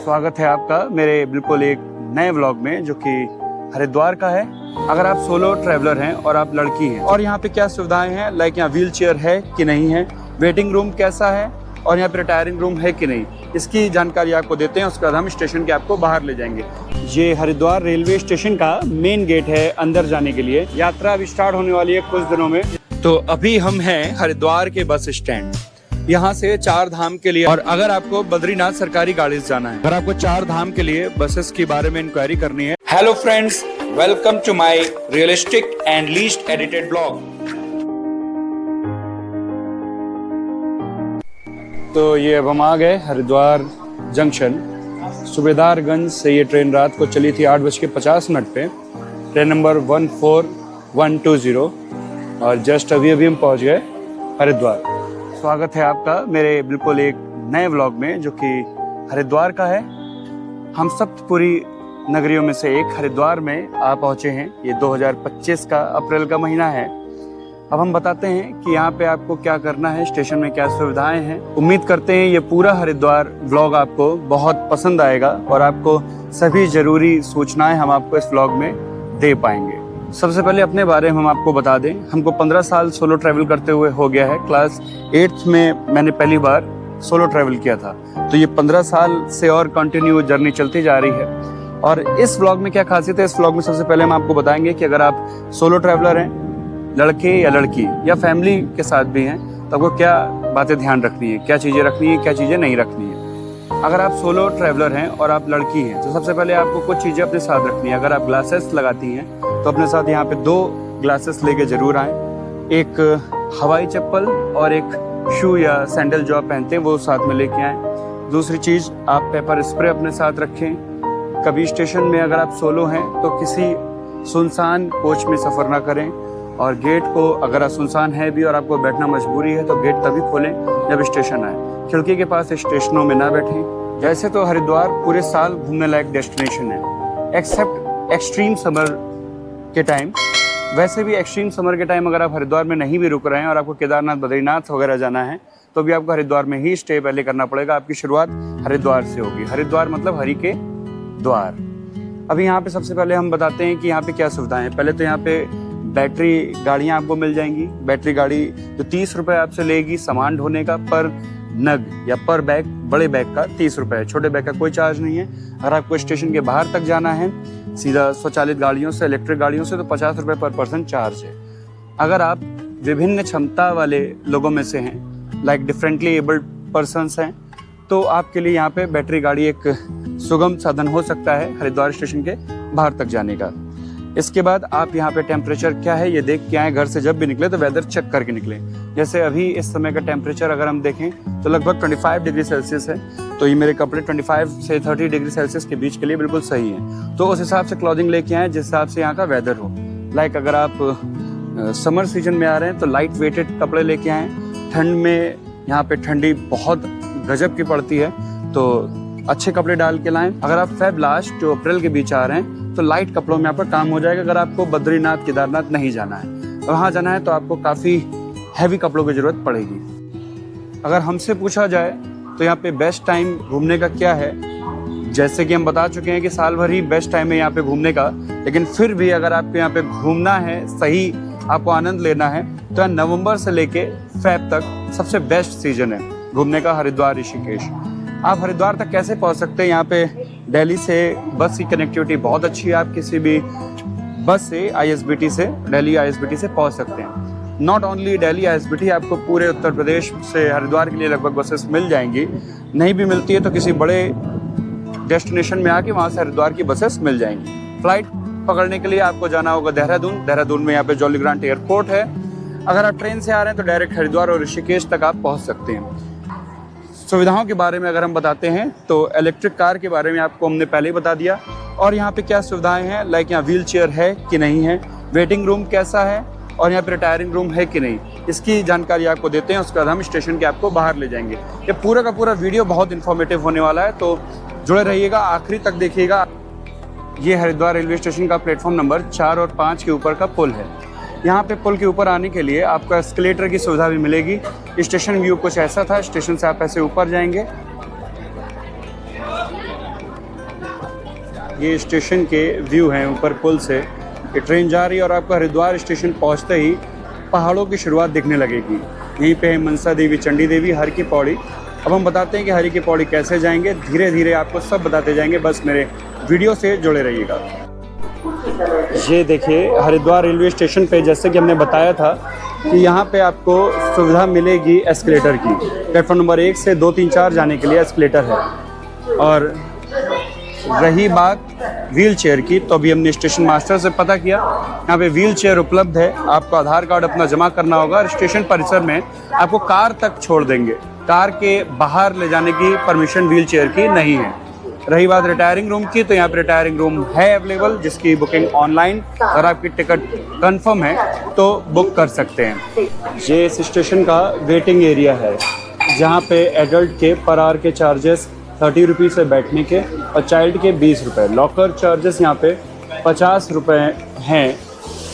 स्वागत है आपका मेरे बिल्कुल एक नए व्लॉग में जो कि हरिद्वार का है। अगर आप सोलो ट्रैवलर हैं और आप लड़की हैं और यहाँ पे क्या सुविधाएं हैं, लाइक यहाँ व्हील चेयर है कि नहीं है, वेटिंग रूम कैसा है और यहाँ पे रिटायरिंग रूम है कि नहीं, इसकी जानकारी आपको देते हैं। उसके बाद हम स्टेशन के आपको बाहर ले जाएंगे। ये हरिद्वार रेलवे स्टेशन का मेन गेट है अंदर जाने के लिए। यात्रा अभी स्टार्ट होने वाली है कुछ दिनों में। तो अभी हम हैं हरिद्वार के बस स्टैंड। यहाँ से 4 धाम के लिए, और अगर आपको बद्रीनाथ सरकारी गाड़ी से जाना है, अगर आपको 4 धाम के लिए बसेस के बारे में इंक्वायरी करनी है। Hello friends, welcome to my realistic and least edited blog. तो ये अब हम आ गए हरिद्वार जंक्शन। सूबेदारगंज से ये ट्रेन रात को चली थी 8:50 पे, ट्रेन नंबर 14120, और जस्ट अभी हम पहुंच गए हरिद्वार। स्वागत है आपका मेरे बिल्कुल एक नए व्लॉग में जो कि हरिद्वार का है। हम सप्तपुरी नगरियों में से एक हरिद्वार में आ पहुंचे हैं। ये 2025 का अप्रैल का महीना है। अब हम बताते हैं कि यहाँ पे आपको क्या करना है, स्टेशन में क्या सुविधाएं हैं। उम्मीद करते हैं ये पूरा हरिद्वार व्लॉग आपको बहुत पसंद आएगा और आपको सभी जरूरी सूचनाएं हम आपको इस व्लॉग में दे पाएंगे। सबसे पहले अपने बारे में हम आपको बता दें, हमको 15 साल सोलो ट्रैवल करते हुए हो गया है। क्लास 8th में मैंने पहली बार सोलो ट्रैवल किया था। तो ये 15 साल से और कंटिन्यू जर्नी चलती जा रही है। और इस व्लॉग में क्या खासियत है, इस व्लॉग में सबसे पहले हम आपको बताएंगे कि अगर आप सोलो ट्रैवलर हैं, लड़के या लड़की या फैमिली के साथ भी हैं, तो आपको क्या बातें ध्यान रखनी है, क्या चीज़ें रखनी है, क्या चीज़ें नहीं रखनी है। अगर आप सोलो ट्रैवलर हैं और आप लड़की हैं तो सबसे पहले आपको कुछ चीज़ें अपने साथ रखनी है। अगर आप ग्लासेस लगाती हैं तो अपने साथ यहाँ पे 2 ग्लासेस लेके जरूर आएँ। एक हवाई चप्पल और एक शू या सैंडल जो आप पहनते हैं वो साथ में लेके आएँ। दूसरी चीज़, आप पेपर स्प्रे अपने साथ रखें। कभी स्टेशन में अगर आप सोलो हैं तो किसी सुनसान कोच में सफ़र ना करें, और गेट को अगर आप सुनसान है भी और आपको बैठना मजबूरी है तो गेट तभी खोलें जब स्टेशन आए। खिड़की के पास स्टेशनों में ना बैठें। जैसे तो हरिद्वार पूरे साल घूमने लायक डेस्टिनेशन है, एक्सेप्ट एक्सट्रीम समर के टाइम। वैसे भी एक्सट्रीम समर के टाइम अगर आप हरिद्वार में नहीं भी रुक रहे हैं और आपको केदारनाथ, बद्रीनाथ वगैरह जाना है तो भी आपको हरिद्वार में ही स्टे पहले करना पड़ेगा। आपकी शुरुआत हरिद्वार से होगी। हरिद्वार मतलब हरि के द्वार। अभी यहाँ पे सबसे पहले हम बताते हैं कि यहाँ पे क्या सुविधाएं हैं। पहले तो यहाँ पे बैटरी गाड़ियाँ आपको मिल जाएंगी। बैटरी गाड़ी जो 30 रुपये आपसे लेगी सामान ढोने का पर नग या पर बैग। बड़े बैग का 30 रुपये, छोटे बैग का कोई चार्ज नहीं है। अगर आपको स्टेशन के बाहर तक जाना है सीधा स्वचालित गाड़ियों से, इलेक्ट्रिक गाड़ियों से, तो 50 रुपये पर पर्सन चार्ज है। अगर आप विभिन्न क्षमता वाले लोगों में से हैं, लाइक डिफरेंटली एबल्ड पर्सन्स हैं, तो आपके लिए यहाँ पे बैटरी गाड़ी एक सुगम साधन हो सकता है हरिद्वार स्टेशन के बाहर तक जाने का। इसके बाद आप यहाँ पे टेम्परेचर क्या है ये देख के आए। घर से जब भी निकले तो वेदर चेक करके निकले। जैसे अभी इस समय का टेम्परेचर अगर हम देखें तो लगभग 25 डिग्री सेल्सियस है। तो ये मेरे कपड़े 25 से 30 डिग्री सेल्सियस के बीच के लिए बिल्कुल सही है। तो उस हिसाब से क्लॉथिंग लेके आए जिस हिसाब से यहाँ का वेदर हो। लाइक अगर आप समर सीजन में आ रहे हैं तो लाइट वेटेड कपड़े लेके आए। ठंड में यहाँ पे ठंडी बहुत गजब की पड़ती है तो अच्छे कपड़े डाल के लाएं। अगर आप फेब लास्ट टू अप्रैल के बीच आ रहे हैं तो लाइट कपड़ों में आपका काम हो जाएगा। अगर आपको बद्रीनाथ, केदारनाथ नहीं जाना है, वहाँ जाना है तो आपको काफ़ी हैवी कपड़ों की ज़रूरत पड़ेगी। अगर हमसे पूछा जाए तो यहाँ पे बेस्ट टाइम घूमने का क्या है, जैसे कि हम बता चुके हैं कि साल भर ही बेस्ट टाइम है यहाँ पे घूमने का। लेकिन फिर भी अगर आपको यहाँ पे घूमना है, सही आपको आनंद लेना है, तो नवंबर से लेके फेब तक सबसे बेस्ट सीजन है घूमने का हरिद्वार ऋषिकेश। आप हरिद्वार तक कैसे पहुंच सकते हैं, यहाँ पे दिल्ली से बस की कनेक्टिविटी बहुत अच्छी है। आप किसी भी बस से ISBT से, दिल्ली ISBT से पहुंच सकते हैं। नॉट ओनली दिल्ली ISBT, आपको पूरे उत्तर प्रदेश से हरिद्वार के लिए लगभग बसेस मिल जाएंगी। नहीं भी मिलती है तो किसी बड़े डेस्टिनेशन में आके वहाँ से हरिद्वार की बसेस मिल जाएंगी। फ्लाइट पकड़ने के लिए आपको जाना होगा देहरादून। देहरादून में यहाँ पे जॉली ग्रांट एयरपोर्ट है। अगर आप ट्रेन से आ रहे हैं तो डायरेक्ट हरिद्वार और ऋषिकेश तक आप पहुँच सकते हैं। सुविधाओं के बारे में अगर हम बताते हैं तो इलेक्ट्रिक कार के बारे में आपको हमने पहले ही बता दिया। और यहाँ पे क्या सुविधाएं हैं, लाइक यहाँ व्हील चेयर है कि नहीं है, वेटिंग रूम कैसा है और यहाँ पे रिटायरिंग रूम है कि नहीं, इसकी जानकारी आपको देते हैं। उसके बाद हम स्टेशन के आपको बाहर ले जाएंगे। ये पूरा का पूरा वीडियो बहुत इन्फॉर्मेटिव होने वाला है, तो जुड़े रहिएगा, आखिरी तक देखिएगा। ये हरिद्वार रेलवे स्टेशन का प्लेटफॉर्म नंबर 4 और 5 के ऊपर का पुल है। यहाँ पे पुल के ऊपर आने के लिए आपको एस्केलेटर की सुविधा भी मिलेगी। स्टेशन व्यू कुछ ऐसा था। स्टेशन से आप ऐसे ऊपर जाएंगे ये स्टेशन के व्यू हैं ऊपर पुल से। ये ट्रेन जा रही है और आपको हरिद्वार स्टेशन पहुंचते ही पहाड़ों की शुरुआत दिखने लगेगी। यहीं पे है मनसा देवी, चंडी देवी, हर की पौड़ी। अब हम बताते हैं कि हरी की पौड़ी कैसे जाएंगे, धीरे धीरे आपको सब बताते जाएंगे, बस मेरे वीडियो से जुड़े रहिएगा। ये देखिए हरिद्वार रेलवे स्टेशन पे जैसे कि हमने बताया था कि यहाँ पे आपको सुविधा मिलेगी एस्केलेटर की। प्लेटफॉर्म नंबर 1 से 2, 3, 4 जाने के लिए एस्केलेटर है। और रही बात व्हील चेयर की, तो अभी हमने स्टेशन मास्टर से पता किया, यहाँ पे व्हील चेयर उपलब्ध है। आपको आधार कार्ड अपना जमा करना होगा और स्टेशन परिसर में आपको कार तक छोड़ देंगे। कार के बाहर ले जाने की परमिशन व्हील चेयर की नहीं है। रही बात रिटायरिंग रूम की, तो यहाँ पे रिटायरिंग रूम है अवेलेबल, जिसकी बुकिंग ऑनलाइन, अगर आपकी टिकट कंफर्म है तो बुक कर सकते हैं। ये इस स्टेशन का वेटिंग एरिया है, जहाँ पे एडल्ट के पर आवर के चार्जेस 30 रुपीज़ है बैठने के और चाइल्ड के 20 रुपये। लॉकर चार्जेस यहाँ पे 50 रुपये हैं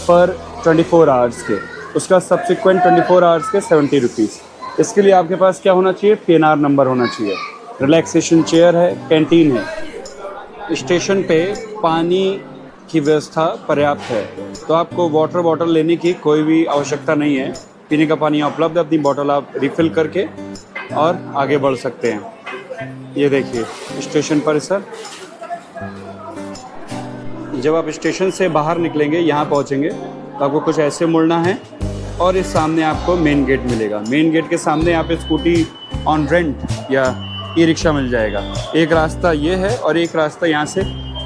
पर 24 आवर्स के। उसका सब्सिक्वेंट 24 आवर्स के 70 रुपीज़। इसके लिए आपके पास क्या होना चाहिए? PNR नंबर होना चाहिए। रिलैक्सेशन चेयर है, कैंटीन है। स्टेशन पे पानी की व्यवस्था पर्याप्त है, तो आपको वाटर बॉटल लेने की कोई भी आवश्यकता नहीं है। पीने का पानी यहाँ उपलब्ध है, अपनी बॉटल आप रिफ़िल करके और आगे बढ़ सकते हैं। ये देखिए स्टेशन परिसर। जब आप स्टेशन से बाहर निकलेंगे, यहाँ पहुँचेंगे, तो आपको कुछ ऐसे मुड़ना है और इस सामने आपको मेन गेट मिलेगा। मेन गेट के सामने यहाँ पे स्कूटी ऑन रेंट या ई-रिक्शा मिल जाएगा। एक रास्ता ये है और एक रास्ता यहाँ से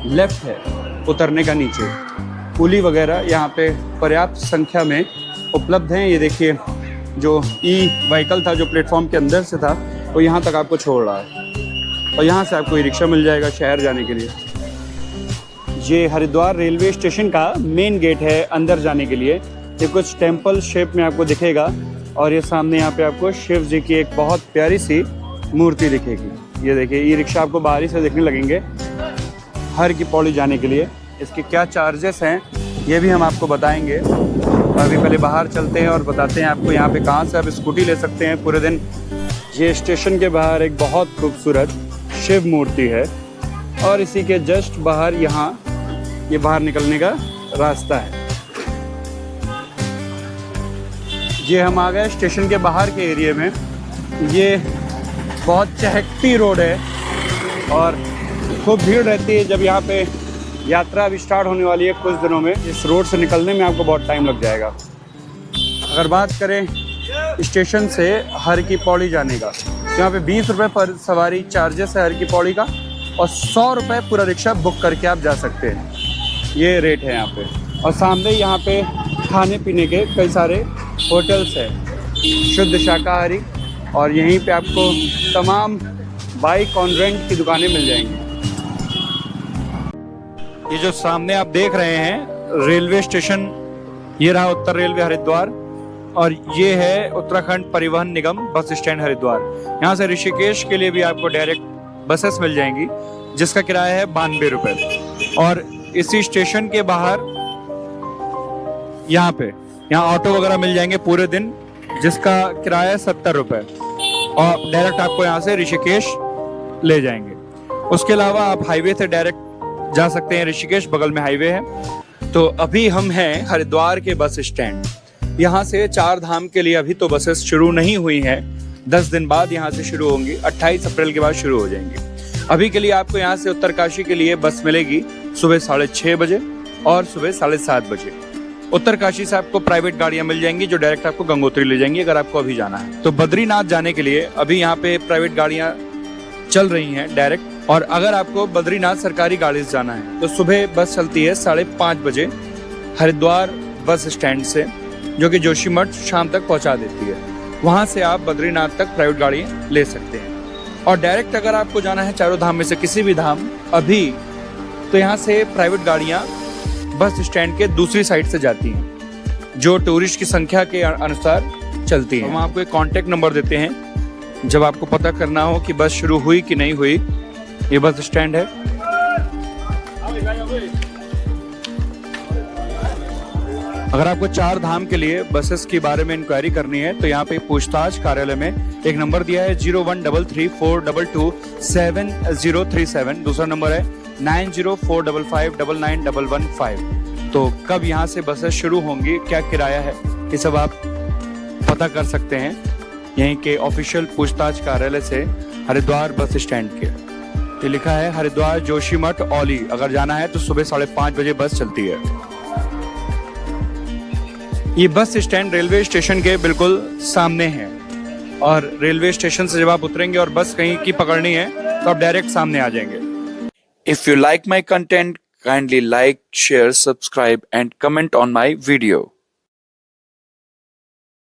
लेफ़्ट है उतरने का नीचे। पुली वगैरह यहाँ पे पर्याप्त संख्या में उपलब्ध हैं। ये देखिए जो व्हीकल था जो प्लेटफॉर्म के अंदर से था, वो यहाँ तक आपको छोड़ रहा है और यहाँ से आपको ई-रिक्शा मिल जाएगा शहर जाने के लिए। ये हरिद्वार रेलवे स्टेशन का मेन गेट है अंदर जाने के लिए। ये कुछ टेम्पल शेप में आपको दिखेगा और ये सामने यहाँ पे आपको शिव जी की एक बहुत प्यारी सी मूर्ति दिखेगी। ये देखिए ई-रिक्शा आपको बाहरी से दिखने लगेंगे हर की पौड़ी जाने के लिए। इसके क्या चार्जेस हैं ये भी हम आपको बताएंगे। अभी पहले बाहर चलते हैं और बताते हैं आपको यहाँ पे कहाँ से आप स्कूटी ले सकते हैं पूरे दिन। ये स्टेशन के बाहर एक बहुत खूबसूरत शिव मूर्ति है और इसी के जस्ट बाहर यहाँ ये बाहर निकलने का रास्ता है। ये हम आ गए स्टेशन के बाहर के एरिया में। ये बहुत चहकती रोड है और खूब भीड़ रहती है जब यहाँ पे यात्रा अभी स्टार्ट होने वाली है कुछ दिनों में। इस रोड से निकलने में आपको बहुत टाइम लग जाएगा। अगर बात करें स्टेशन से हर की पौड़ी जाने का, तो यहाँ पे 20 रुपये पर सवारी चार्जेस है हर की पौड़ी का और 100 रुपये पूरा रिक्शा बुक करके आप जा सकते हैं। ये रेट है यहाँ पे। और सामने यहाँ पे खाने पीने के कई सारे होटल्स हैं, शुद्ध शाकाहारी, और यहीं पे आपको तमाम बाइक ऑन रेंट की दुकानें मिल जाएंगी। ये जो सामने आप देख रहे हैं रेलवे स्टेशन, ये रहा उत्तर रेलवे हरिद्वार और ये है उत्तराखंड परिवहन निगम बस स्टैंड हरिद्वार। यहाँ से ऋषिकेश के लिए भी आपको डायरेक्ट बसेस मिल जाएंगी जिसका किराया है 92 रुपये। और इसी स्टेशन के बाहर यहाँ ऑटो वगैरह मिल जाएंगे पूरे दिन जिसका किराया है 70 रुपये और डायरेक्ट आपको यहाँ से ऋषिकेश ले जाएंगे। उसके अलावा आप हाईवे से डायरेक्ट जा सकते हैं ऋषिकेश, बगल में हाईवे है। तो अभी हम हैं हरिद्वार के बस स्टैंड। यहाँ से 4 धाम के लिए अभी तो बसेस शुरू नहीं हुई हैं, 10 दिन बाद यहाँ से शुरू होंगी, 28 अप्रैल के बाद शुरू हो जाएंगी। अभी के लिए आपको यहाँ से उत्तरकाशी के लिए बस मिलेगी सुबह 6:30 बजे और सुबह 7:30 बजे। उत्तरकाशी से आपको प्राइवेट गाड़ियां मिल जाएंगी जो डायरेक्ट आपको गंगोत्री ले जाएंगी अगर आपको अभी जाना है। तो बद्रीनाथ जाने के लिए अभी यहाँ पे प्राइवेट गाड़ियां चल रही हैं डायरेक्ट। और अगर आपको बद्रीनाथ सरकारी गाड़ी से जाना है तो सुबह बस चलती है 5:30 बजे हरिद्वार बस स्टैंड से, जो कि जोशीमठ शाम तक पहुँचा देती है। वहाँ से आप बद्रीनाथ तक प्राइवेट गाड़ी ले सकते हैं। और डायरेक्ट अगर आपको जाना है चारों धाम में से किसी भी धाम अभी, तो यहाँ से प्राइवेट गाड़ियाँ बस स्टैंड के दूसरी साइड से जाती हैं जो टूरिस्ट की संख्या के अनुसार चलती हैं। हम आपको एक कॉन्टेक्ट नंबर देते हैं जब आपको पता करना हो कि बस शुरू हुई कि नहीं हुई। ये बस स्टैंड है। अगर आपको 4 धाम के लिए बसेस के बारे में इंक्वायरी करनी है तो यहाँ पे पूछताछ कार्यालय में एक नंबर दिया है 01334227 दूसरा नंबर है 9045559115। तो कब यहाँ से बसेस शुरू होंगी, क्या किराया है, ये सब आप पता कर सकते हैं यहीं के ऑफिशियल पूछताछ कार्यालय से हरिद्वार बस स्टैंड के। ये लिखा है हरिद्वार जोशीमठ औली। अगर जाना है तो सुबह 5:30 बजे बस चलती है। ये बस स्टैंड रेलवे स्टेशन के बिल्कुल सामने है और रेलवे स्टेशन से जब आप उतरेंगे और बस कहीं की पकड़नी है तो आप डायरेक्ट सामने आ जाएंगे। If you like my content, kindly like, share, subscribe and comment on my video.